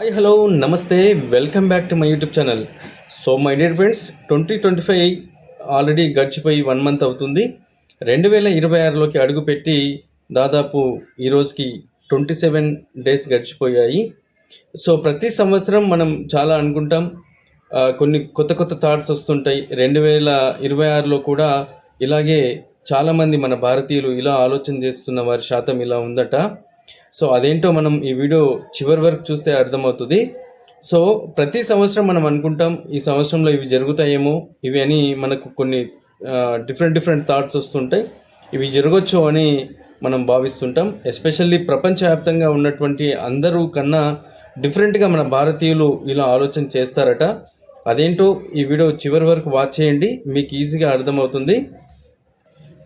Hi hello నమస్తే welcome back to my YouTube channel. So my dear friends, 2025 already గడిచిపోయి 1 month అవుతుంది. 2026లోకి అడుగుపెట్టి దాదాపు ఈ రోజుకి 27 డేస్ గడిచిపోయాయి. సో ప్రతి సంవత్సరం మనం చాలా అనుకుంటాం, కొన్ని కొత్త కొత్త థాట్స్ వస్తుంటాయి. 2026లో కూడా ఇలాగే చాలామంది మన భారతీయులు ఇలా ఆలోచన చేస్తున్న వారి శాతం ఇలా ఉందట. సో అదేంటో మనం ఈ వీడియో చివరి వరకు చూస్తే అర్థమవుతుంది. సో ప్రతి సంవత్సరం మనం అనుకుంటాం ఈ సంవత్సరంలో ఇవి జరుగుతాయేమో ఇవి అని, మనకు కొన్ని డిఫరెంట్ థాట్స్ వస్తుంటాయి. ఇవి జరగవచ్చు అని మనం భావిస్తుంటాం. ఎస్పెషల్లీ ప్రపంచవ్యాప్తంగా ఉన్నటువంటి అందరూ కన్నా డిఫరెంట్గా మన భారతీయులు ఇలా ఆలోచన చేస్తారట. అదేంటో ఈ వీడియో చివరి వరకు వాచ్ చేయండి, మీకు ఈజీగా అర్థమవుతుంది.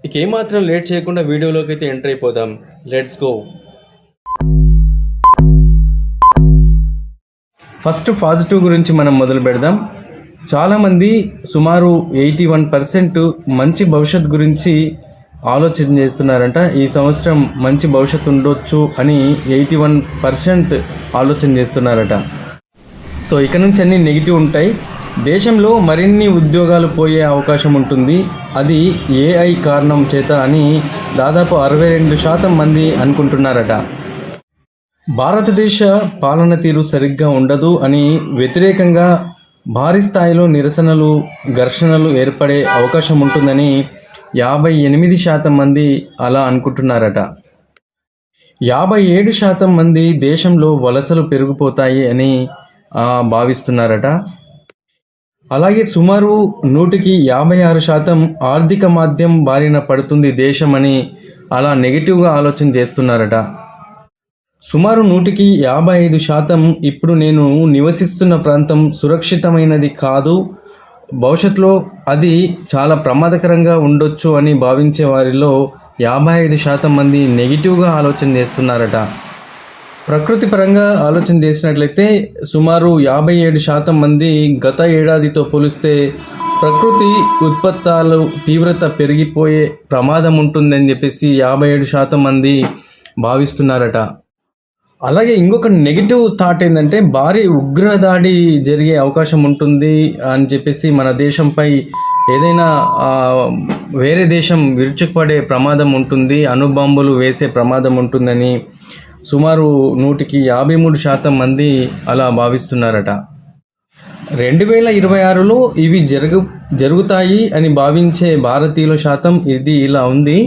ఇక ఏమాత్రం లేట్ చేయకుండా వీడియోలోకి అయితే ఎంటర్ అయిపోదాం. Let's go. ఫస్ట్ పాజిటివ్ గురించి మనం మొదలు పెడదాం. చాలామంది సుమారు 81% మంచి భవిష్యత్ గురించి ఆలోచన చేస్తున్నారంట. ఈ సంవత్సరం మంచి భవిష్యత్తు ఉండొచ్చు అని 81% ఆలోచన చేస్తున్నారట. సో ఇక నుంచి అన్ని నెగిటివ్ ఉంటాయి. దేశంలో మరిన్ని ఉద్యోగాలు పోయే అవకాశం ఉంటుంది, అది ఏఐ కారణం చేత అని దాదాపు 62% మంది అనుకుంటున్నారట. భారతదేశ పాలన తీరు సరిగ్గా ఉండదు అని వ్యతిరేకంగా భారీ స్థాయిలో నిరసనలు, ఘర్షణలు ఏర్పడే అవకాశం ఉంటుందని 58% మంది అలా అనుకుంటున్నారట. 57% మంది దేశంలో వలసలు పెరిగిపోతాయి అని భావిస్తున్నారట. అలాగే సుమారు 56% ఆర్థిక మాంద్యం బారిన పడుతుంది దేశం అని అలా నెగిటివ్గా ఆలోచన చేస్తున్నారట. సుమారు 55% ఇప్పుడు నేను నివసిస్తున్న ప్రాంతం సురక్షితమైనది కాదు, భవిష్యత్తులో అది చాలా ప్రమాదకరంగా ఉండొచ్చు అని భావించే వారిలో 55% మంది నెగిటివ్గా ఆలోచన చేస్తున్నారట. ప్రకృతి పరంగా ఆలోచన చేసినట్లయితే సుమారు 57% మంది గత ఏడాదితో పోలిస్తే ప్రకృతి ఉత్పత్తులు తీవ్రత పెరిగిపోయే ప్రమాదం ఉంటుందని చెప్పేసి 57% మంది భావిస్తున్నారట. అలాగే ఇంకొక నెగిటివ్ థాట్ ఏంటంటే భారీ ఉగ్రదాడి జరిగే అవకాశం ఉంటుంది అని చెప్పేసి, మన దేశంపై ఏదైనా వేరే దేశం విరుచుకుపడే ప్రమాదం ఉంటుంది, అణుబాంబులు వేసే ప్రమాదం ఉంటుందని సుమారు 53% మంది అలా భావిస్తున్నారట. 2026లో ఇవి జరుగుతాయి అని భావించే భారతీయుల శాతం ఇది ఇలా ఉంది.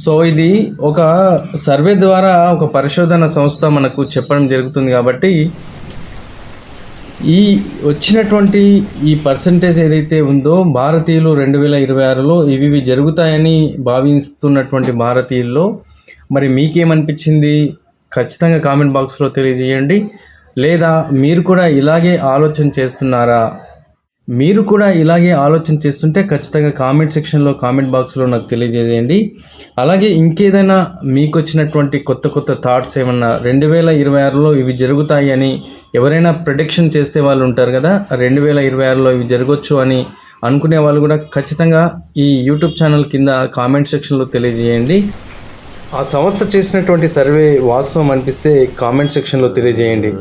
సో ఇది ఒక సర్వే ద్వారా ఒక పరిశోధన సంస్థ మనకు చెప్పడం జరుగుతుంది. కాబట్టి ఈ వచ్చినటువంటి ఈ పర్సంటేజ్ ఏదైతే ఉందో భారతీయులు 2026లో ఇవి జరుగుతాయని భావిస్తున్నటువంటి భారతీయుల్లో మరి మీకేమనిపించింది ఖచ్చితంగా కామెంట్ బాక్స్లో తెలియజేయండి. లేదా మీరు కూడా ఇలాగే ఆలోచన చేస్తున్నారా? మీరు కూడా ఇలాగే ఆలోచన చేస్తుంటే ఖచ్చితంగా కామెంట్ సెక్షన్లో, కామెంట్ బాక్స్లో నాకు తెలియజేయండి. అలాగే ఇంకేదైనా మీకు వచ్చినటువంటి కొత్త థాట్స్ ఏమన్నా 2026లో ఇవి జరుగుతాయి అని ఎవరైనా ప్రెడిక్షన్ చేసే వాళ్ళు ఉంటారు కదా, 2026లో ఇవి జరగవచ్చు అని అనుకునే వాళ్ళు కూడా ఖచ్చితంగా ఈ యూట్యూబ్ ఛానల్ కింద కామెంట్ సెక్షన్లో తెలియజేయండి. ఆ సంస్థ చేసినటువంటి సర్వే వాస్తవం అనిపిస్తే కామెంట్ సెక్షన్లో తెలియజేయండి.